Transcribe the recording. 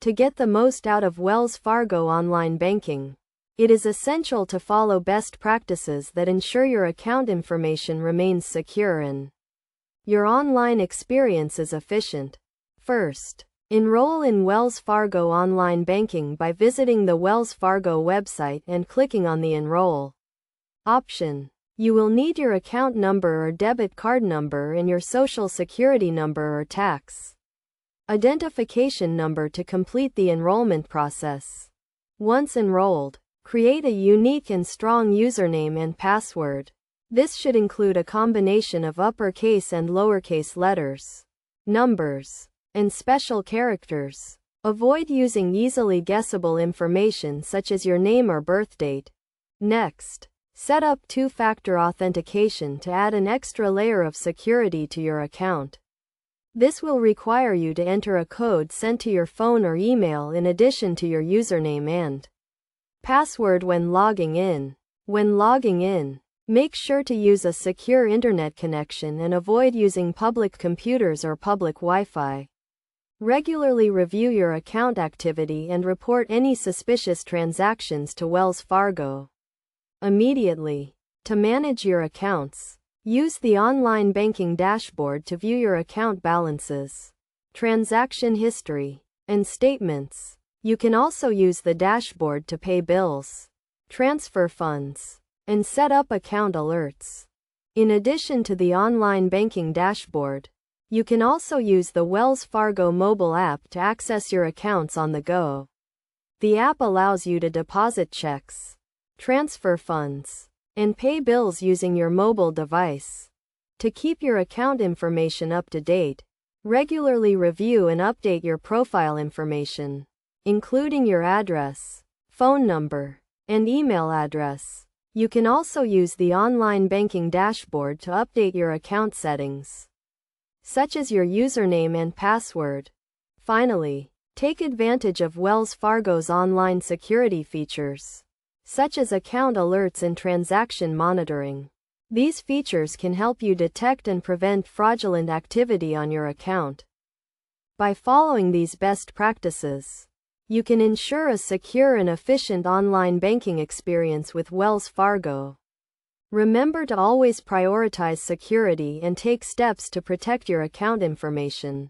To get the most out of Wells Fargo online banking, it is essential to follow best practices that ensure your account information remains secure and your online experience is efficient. First, enroll in Wells Fargo online banking by visiting the Wells Fargo website and clicking on the Enroll option. You will need your account number or debit card number and your social security number or tax identification number to complete the enrollment process. Once enrolled, create a unique and strong username and password. This should include a combination of uppercase and lowercase letters, numbers, and special characters. Avoid using easily guessable information such as your name or birth date. Next, set up two-factor authentication to add an extra layer of security to your account. This will require you to enter a code sent to your phone or email in addition to your username and password when logging in. When logging in, make sure to use a secure internet connection and avoid using public computers or public Wi-Fi. Regularly review your account activity and report any suspicious transactions to Wells Fargo immediately. To manage your accounts, use the online banking dashboard to view your account balances, transaction history, and statements. You can also use the dashboard to pay bills, transfer funds, and set up account alerts. In addition to the online banking dashboard, you can also use the Wells Fargo mobile app to access your accounts on the go. The app allows you to deposit checks, transfer funds, and pay bills using your mobile device. To keep your account information up to date, regularly review and update your profile information, including your address, phone number, and email address. You can also use the online banking dashboard to update your account settings, such as your username and password. Finally, take advantage of Wells Fargo's online security features, such as account alerts and transaction monitoring. These features can help you detect and prevent fraudulent activity on your account. By following these best practices, you can ensure a secure and efficient online banking experience with Wells Fargo. Remember to always prioritize security and take steps to protect your account information.